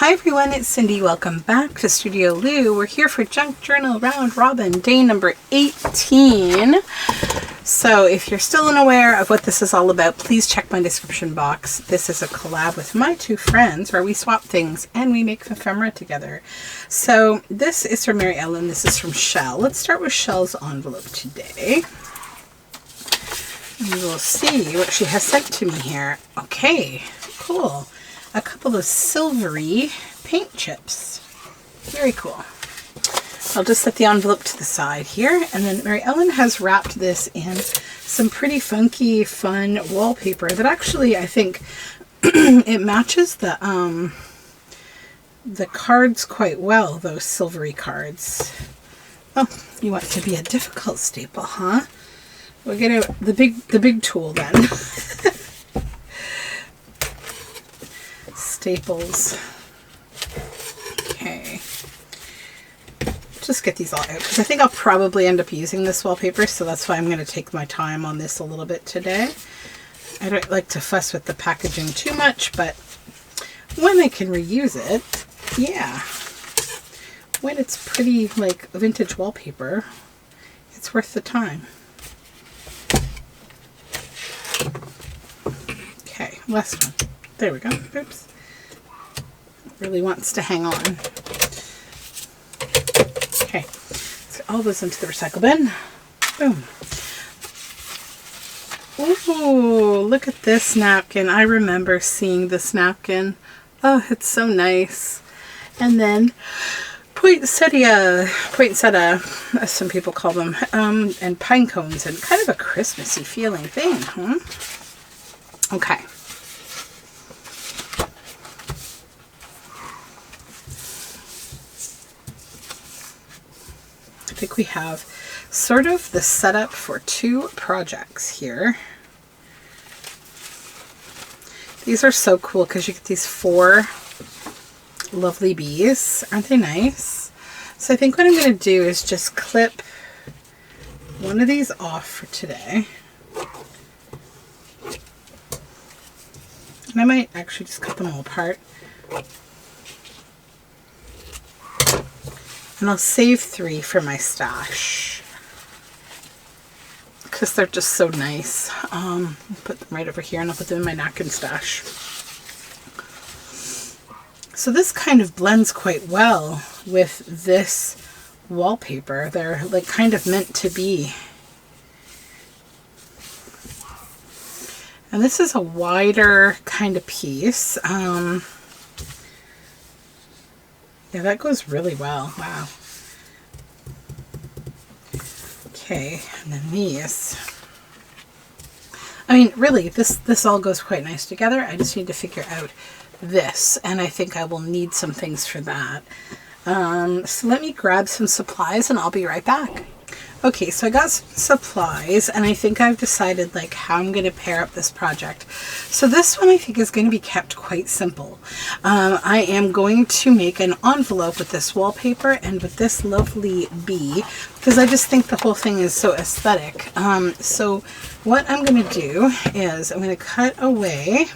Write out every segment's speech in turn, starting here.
Hi everyone, it's Cindy. Welcome back to Studioloo. We're here for Junk Journal Round Robin, day number 18. So if you're still unaware of what this is all about, please check my description box. This is a collab with my two friends where we swap things and we make ephemera together. So this is from Mary Ellen. This is from Shell. Let's start with Shell's envelope today. And we'll see what she has sent to me here. Okay, cool. A couple of silvery paint chips. Very cool. I'll just set the envelope to the side here, and then Mary Ellen has wrapped this in some pretty funky, fun wallpaper that actually I think it matches the cards quite well, those silvery cards. Oh, you want to be a difficult staple, huh? We'll get out the big tool then. Staples. Okay. Just get these all out because I think I'll probably end up using this wallpaper, so that's why I'm going to take my time on this a little bit today. I don't like to fuss with the packaging too much, but when I can reuse it, yeah. When it's pretty like vintage wallpaper, it's worth the time. Okay, last one. There we go. Oops. Really wants to hang on. Okay, so all those into the recycle bin. Boom. Ooh, look at this napkin. I remember seeing this napkin. Oh, it's so nice. And then poinsettia, as some people call them, and pine cones, and kind of a Christmassy feeling thing, huh? Okay. I think we have sort of the setup for two projects here. These are so cool because you get these four lovely bees. Aren't they nice? So I think what I'm going to do is just clip one of these off for today. And I might actually just cut them all apart. And I'll save 3 for my stash because they're just so nice. Put them right over here and I'll put them in my napkin stash. So this kind of blends quite well with this wallpaper. They're like kind of meant to be. And this is a wider kind of piece. Yeah, that goes really well. Wow. Okay, and then these. I mean, really, this all goes quite nice together. I just need to figure out this, and I think I will need some things for that. So let me grab some supplies, and I'll be right back. Okay, so I got some supplies, and I think I've decided like how I'm going to pair up this project. So this one I think is going to be kept quite simple. I am going to make an envelope with this wallpaper and with this lovely bee because I just think the whole thing is so aesthetic. So what I'm going to do is I'm going to cut away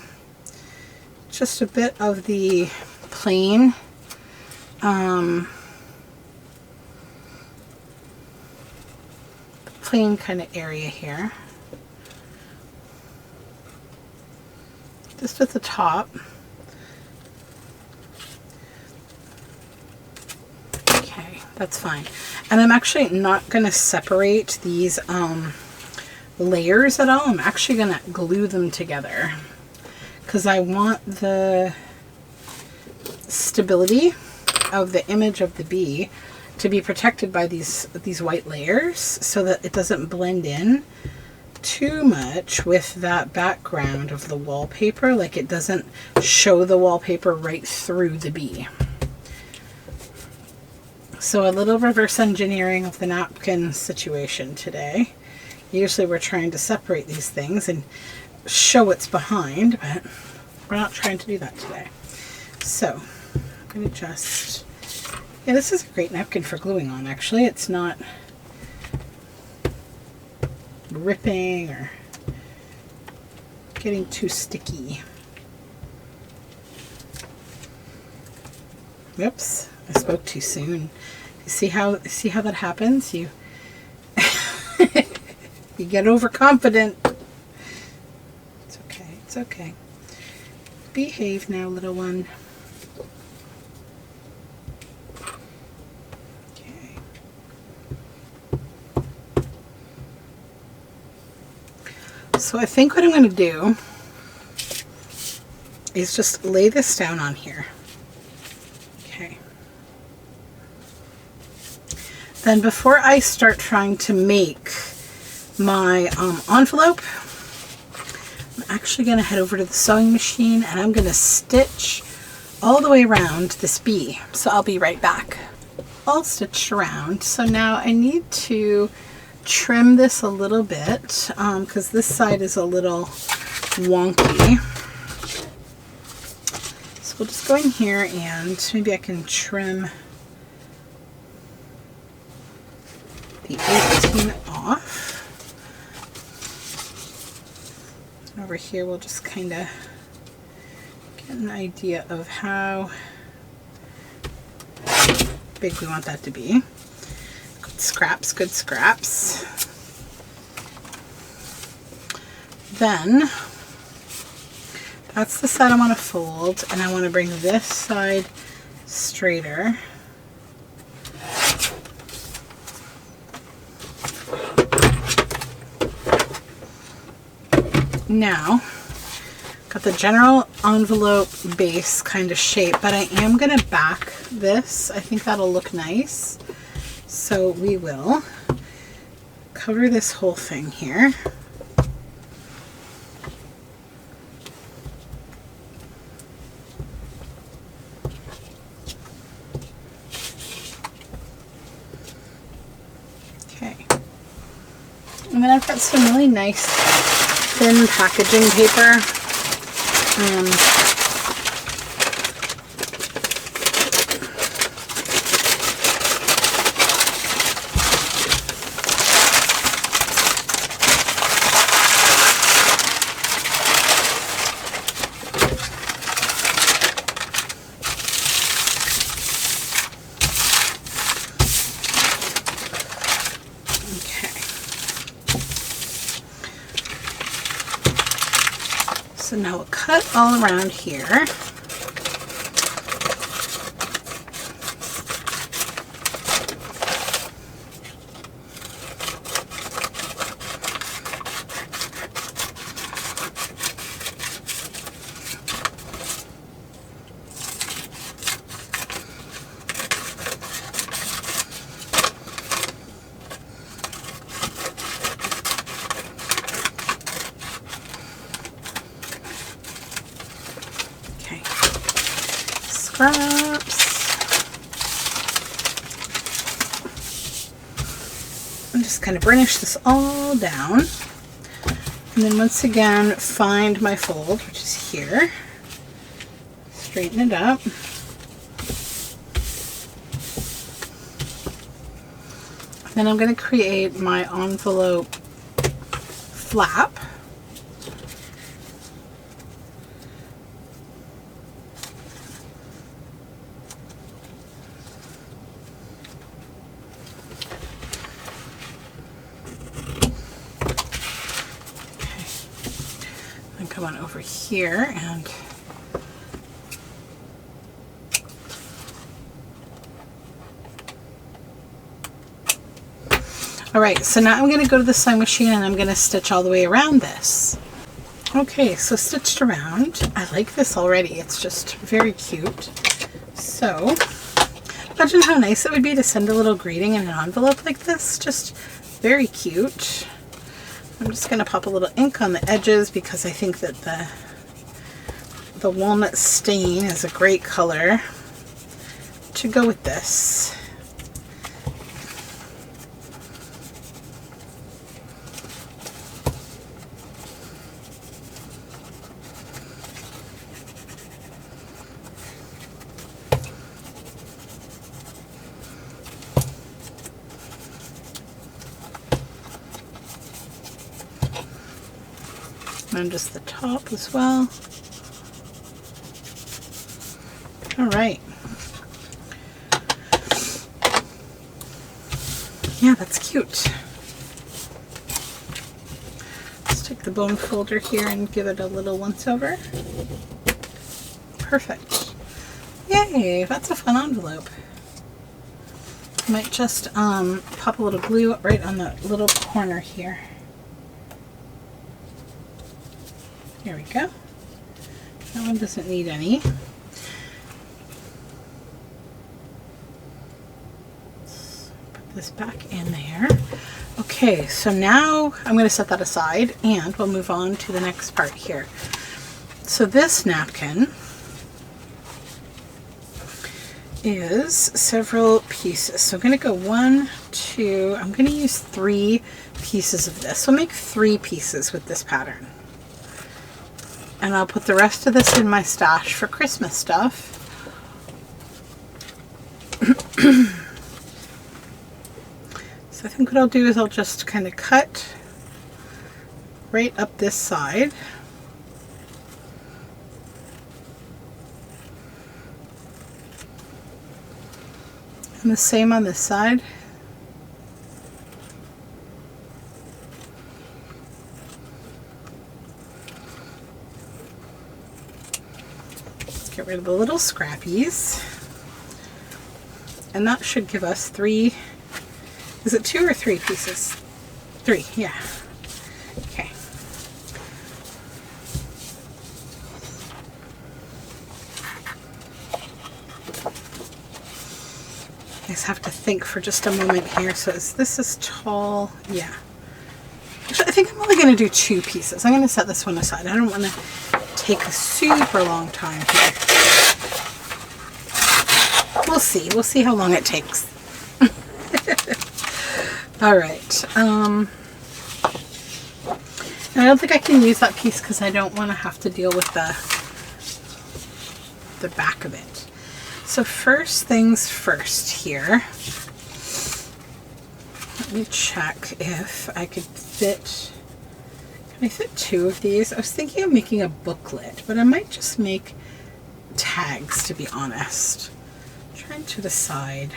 just a bit of the plain kind of area here, just at the top. Okay, that's fine. And I'm actually not going to separate these layers at all. I'm actually going to glue them together because I want the stability of the image of the bee to be protected by these white layers so that it doesn't blend in too much with that background of the wallpaper. Like it doesn't show the wallpaper right through the bee. So a little reverse engineering of the napkin situation today. Usually we're trying to separate these things and show what's behind, but we're not trying to do that today. So I'm going to just... Yeah, this is a great napkin for gluing on, actually. It's not ripping or getting too sticky. Whoops, I spoke too soon. You see how that happens? You you get overconfident. It's okay. It's okay. Behave now, little one. Okay. So I think what I'm going to do is just lay this down on here. Okay. Then before I start trying to make my envelope, I'm actually going to head over to the sewing machine and I'm going to stitch all the way around this bee. So I'll be right back. All stitched around. So now I need to trim this a little bit because this side is a little wonky. So we'll just go in here and maybe I can trim the 18 off. Over here we'll just kind of get an idea of how big we want that to be. Good scraps, good scraps. Then that's the side I want to fold, and I want to bring this side straighter. Now, got the general envelope base kind of shape, but I am going to back this. I think that'll look nice. So we will cover this whole thing here. Okay. And then I've got some really nice thin packaging paper. So now we'll cut all around here. Scraps. I'm just kind of burnish this all down, and then once again find my fold, which is here, straighten it up, then I'm going to create my envelope flap. Come on over here and alright, so now I'm going to go to the sewing machine and I'm going to stitch all the way around this. Okay, so stitched around. I like this already. It's just very cute. So imagine how nice it would be to send a little greeting in an envelope like this. Just very cute. I'm just going to pop a little ink on the edges because I think that the walnut stain is a great color to go with this. And just the top as well. All right. Yeah, that's cute. Let's take the bone folder here and give it a little once over. Perfect. Yay, that's a fun envelope. I might just pop a little glue right on the little corner here. There we go. That one doesn't need any. Let's put this back in there. Okay, so now I'm going to set that aside and we'll move on to the next part here. So this napkin is several pieces. So I'm going to go 1, 2, I'm going to use 3 pieces of this. So I'll make 3 pieces with this pattern. And I'll put the rest of this in my stash for Christmas stuff. So I think what I'll do is I'll just kind of cut right up this side. And the same on this side. Let's get rid of the little scrappies. And that should give us 3, is it 2 or 3 pieces? 3, yeah. Okay. I just have to think for just a moment here. So this is tall, yeah. Actually, I think I'm only going to do 2 pieces. I'm going to set this one aside. I don't want to take a super long time here. We'll see. We'll see how long it takes. All right. I don't think I can use that piece because I don't want to have to deal with the back of it. So first things first here, let me check if I could fit, can I fit 2 of these? I was thinking of making a booklet, but I might just make tags, to be honest. I'm trying to decide.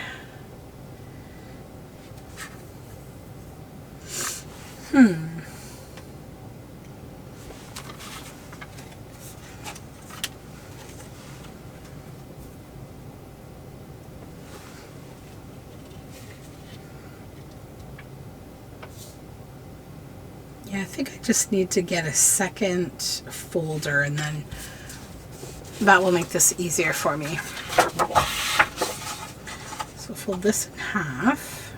Yeah, I think I just need to get a second folder and then that will make this easier for me. So fold this in half.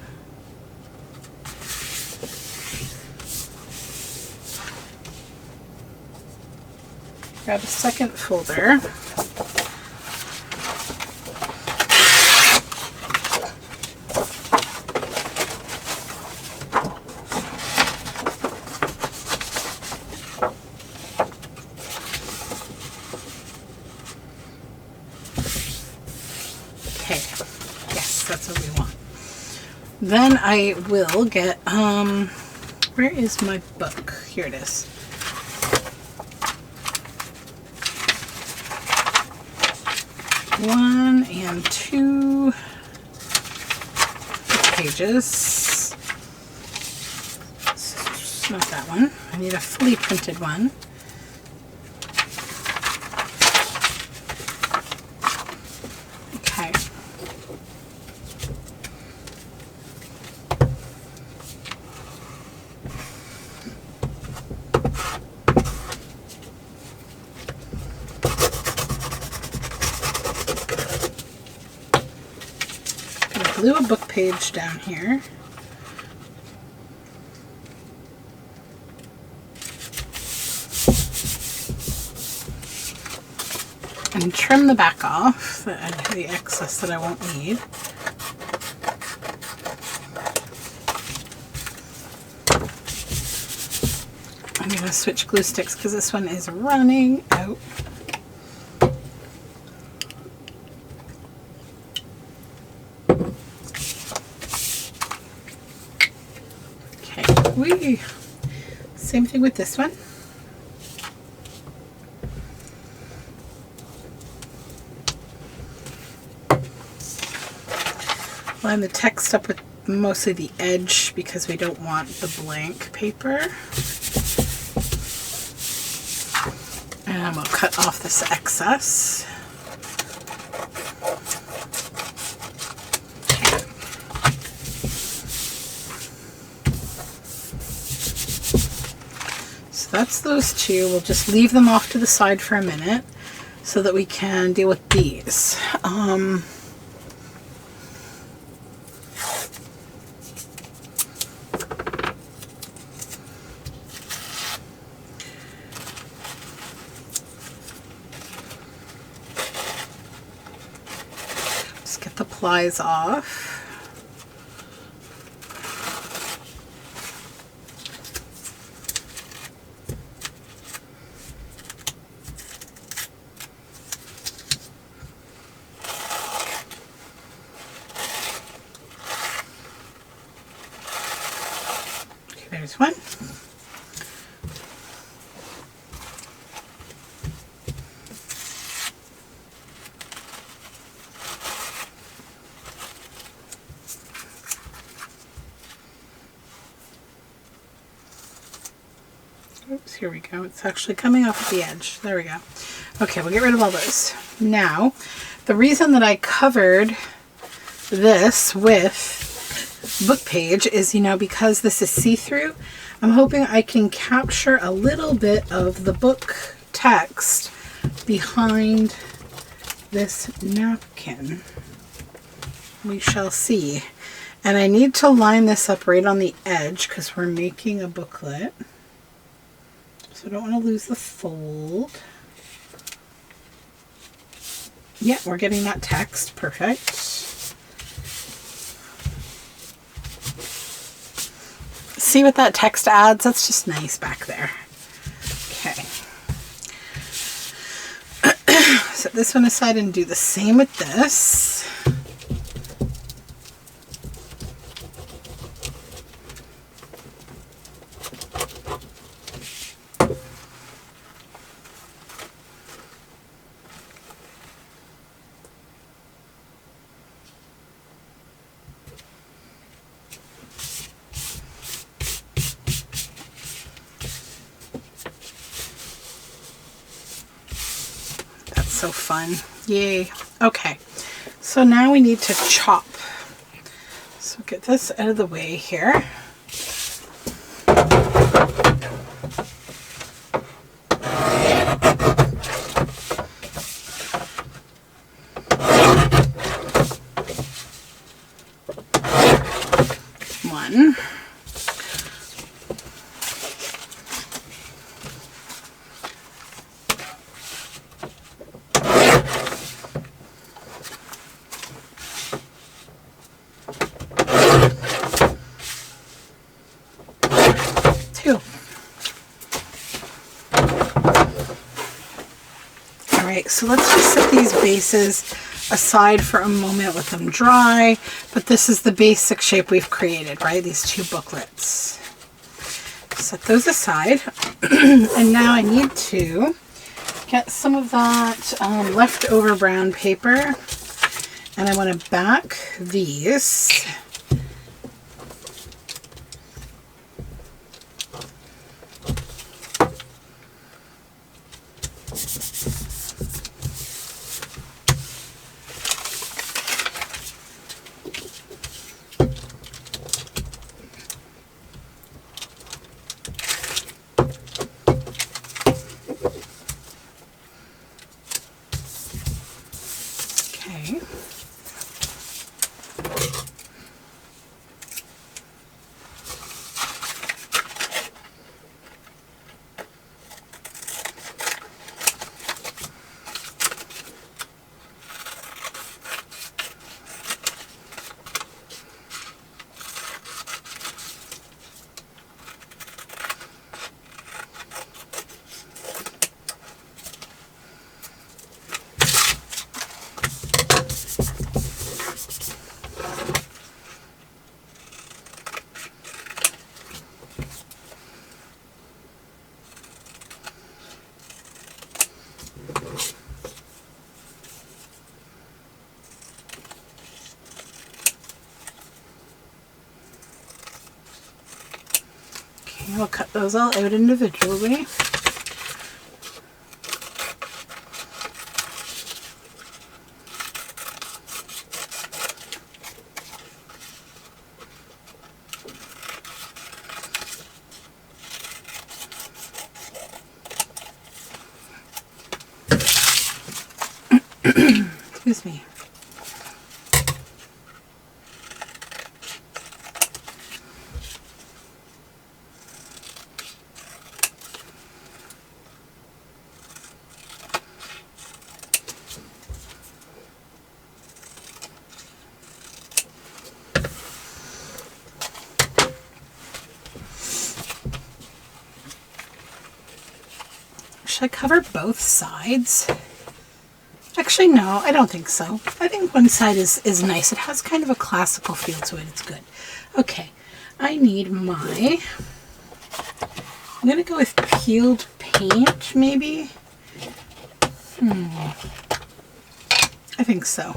Grab a second folder. Then I will get, where is my book? Here it is. One and 2 pages. It's not that one. I need a fully printed one. Okay. Glue a book page down here. And trim the back off, the excess that I won't need. I'm going to switch glue sticks because this one is running out. Same thing with this one. Line the text up with mostly the edge because we don't want the blank paper. And we'll cut off this excess. So that's those two. We'll just leave them off to the side for a minute so that we can deal with these. Just get the plies off. There's one. Oops, here we go. It's actually coming off at the edge. There we go. Okay, we'll get rid of all those. Now, the reason that I covered this with book page is, you know, because this is see-through, I'm hoping I can capture a little bit of the book text behind this napkin. We shall see. And I need to line this up right on the edge because we're making a booklet. So I don't want to lose the fold. Yeah, we're getting that text. Perfect. See what that text adds? That's just nice back there. Okay. Set this one aside and do the same with this. So fun. Yay. Okay. So now we need to chop. So get this out of the way here. One. So let's just set these bases aside for a moment, let them dry. But this is the basic shape we've created, right? These two booklets. Set those aside. And now I need to get some of that leftover brown paper. And I want to back these. I'll cut those all out individually. Excuse me. Should I cover both sides? Actually, no, I don't think so. I think one side is nice. It has kind of a classical feel to it. It's good. Okay, I need my... I'm going to go with peeled paint, maybe? I think so.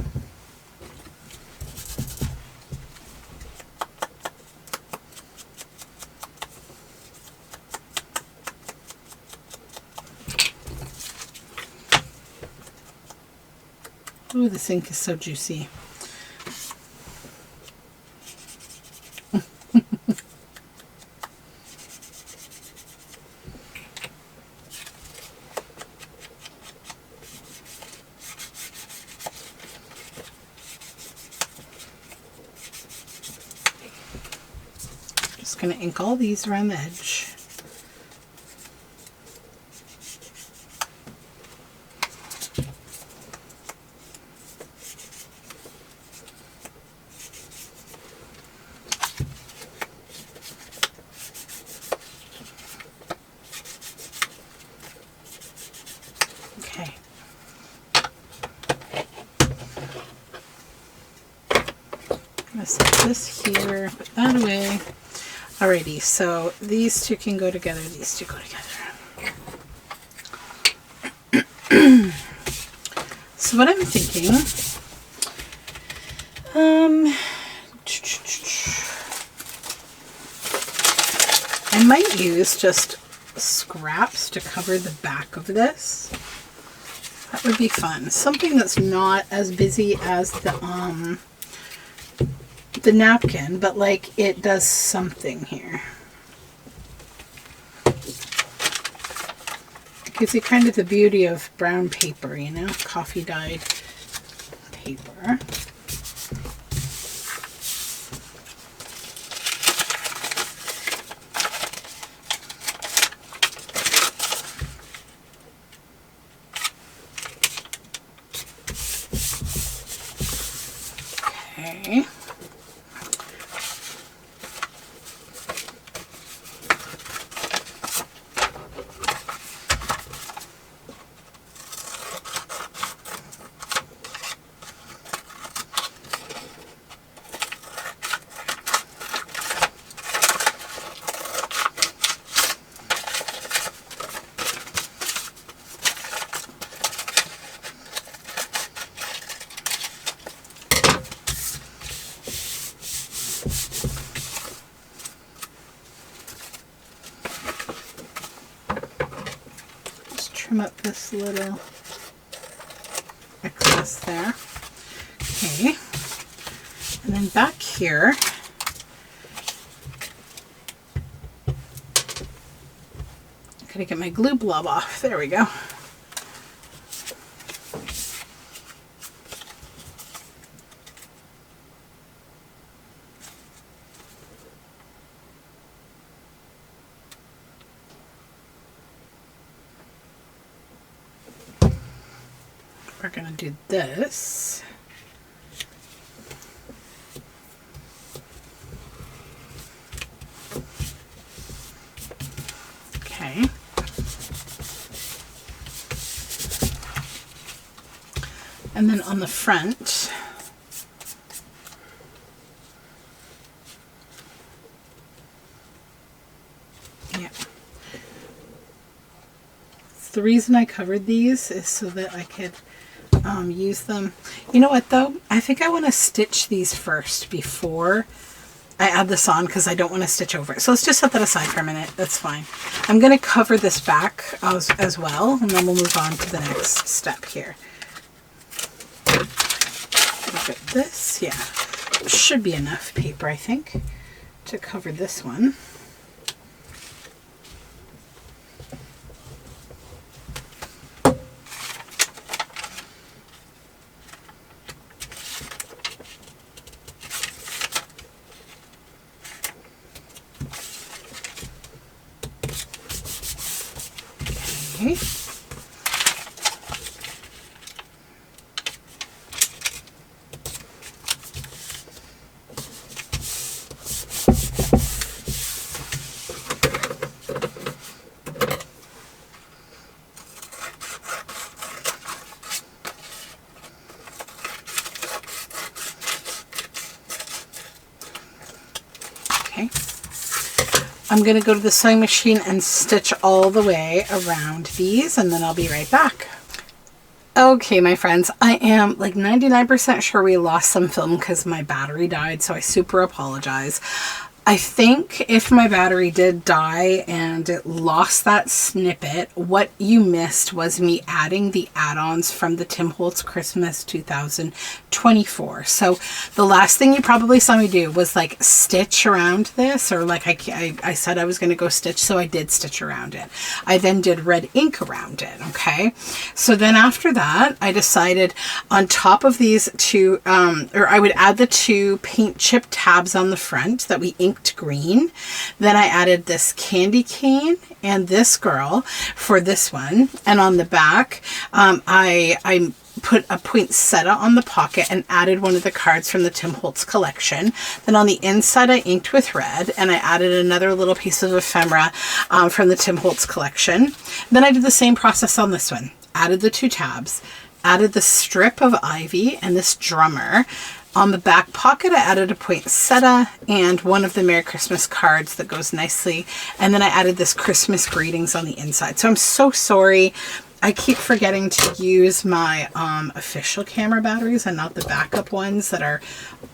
Ooh, this ink is so juicy. Just going to ink all these around the edge. Set this here, put that away. Alrighty, so these two can go together, these two go together. So what I'm thinking, I might use just scraps to cover the back of this. That would be fun. Something that's not as busy as the napkin, but like it does something here. It gives you kind of the beauty of brown paper, you know, coffee dyed paper. Okay. Trim up this little excess there. Okay, and then back here, I gotta get my glue blob off. There we go. We're going to do this. Okay. And then on the front, yeah. The reason I covered these is so that I could use them. You know what though? I think I want to stitch these first before I add this on because I don't want to stitch over it. So let's just set that aside for a minute. That's fine. I'm going to cover this back as well, and then we'll move on to the next step here. Look at this. Yeah, should be enough paper, I think, to cover this one. Okay. Okay. I'm going to go to the sewing machine and stitch all the way around these, and then I'll be right back. Okay, my friends, I am like 99% sure we lost some film because my battery died, so I super apologize. I think if my battery did die and it lost that snippet, what you missed was me adding the add-ons from the Tim Holtz Christmas 2024. So the last thing you probably saw me do was like stitch around this, or like I said I was going to go stitch, so I did stitch around it. I then did red ink around it, okay? So then after that, I decided on top of these two, or I would add the two paint chip tabs on the front that we inked green. Then I added this candy cane and this girl for this one, and on the back I put a poinsettia on the pocket and added one of the cards from the Tim Holtz collection. Then on the inside I inked with red, and I added another little piece of ephemera from the Tim Holtz collection. Then I did the same process on this one. Added the two tabs, added the strip of ivy and this drummer. On the back pocket, I added a poinsettia and one of the Merry Christmas cards that goes nicely. And then I added this Christmas greetings on the inside. So I'm so sorry. I keep forgetting to use my official camera batteries and not the backup ones that are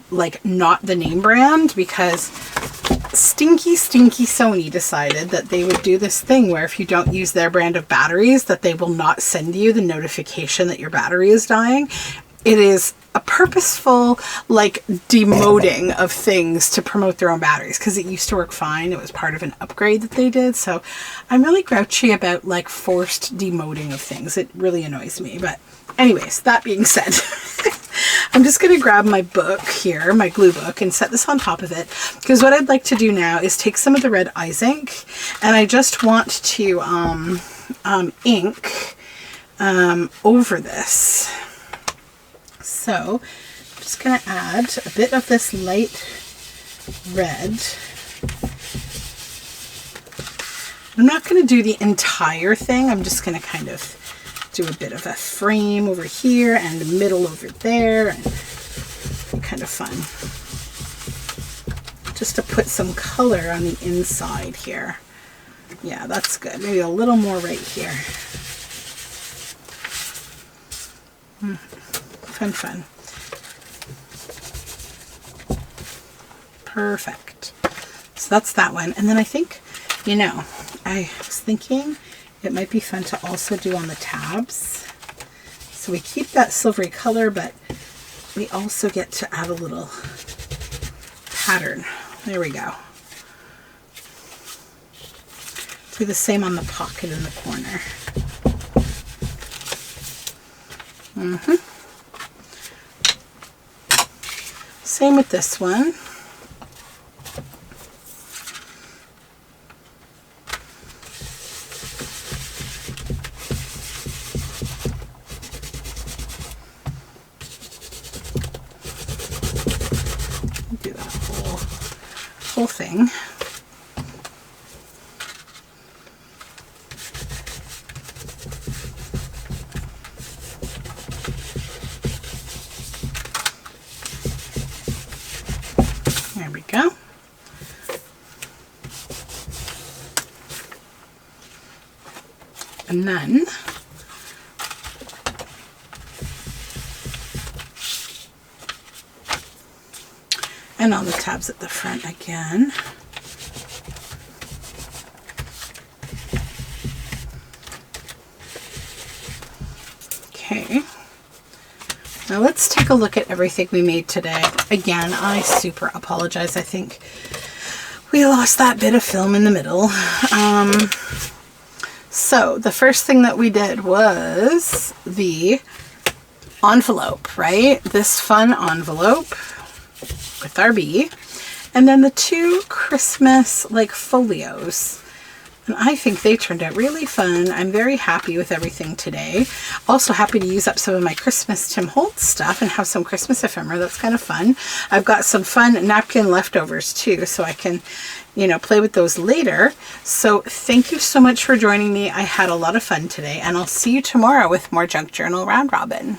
like not the name brand, because stinky Sony decided that they would do this thing where if you don't use their brand of batteries, that they will not send you the notification that your battery is dying. It is a purposeful like demoting of things to promote their own batteries, because it used to work fine. It was part of an upgrade that they did. So I'm really grouchy about like forced demoting of things. It really annoys me. But anyways, that being said, I'm just going to grab my book here, my glue book, and set this on top of it, because what I'd like to do now is take some of the red eyes ink, and I just want to ink over this. So I'm just going to add a bit of this light red. I'm not going to do the entire thing. I'm just going to kind of do a bit of a frame over here and the middle over there, and kind of fun. Just to put some color on the inside here. Yeah, that's good. Maybe a little more right here. Fun. Perfect. So that's that one. And then I think, you know, I was thinking it might be fun to also do on the tabs. So we keep that silvery color, but we also get to add a little pattern. There we go. Do the same on the pocket in the corner. Same with this one. Do that whole thing. There we go. And then And on the tabs at the front again. Okay. Now let's take a look at everything we made today. Again, I super apologize. I think we lost that bit of film in the middle. So the first thing that we did was the envelope, right? This fun envelope with our bee. And then the two Christmas like folios. And I think they turned out really fun. I'm very happy with everything today. Also happy to use up some of my Christmas Tim Holtz stuff and have some Christmas ephemera. That's kind of fun. I've got some fun napkin leftovers too, so I can, you know, play with those later. So thank you so much for joining me. I had a lot of fun today, and I'll see you tomorrow with more Junk Journal Round Robin.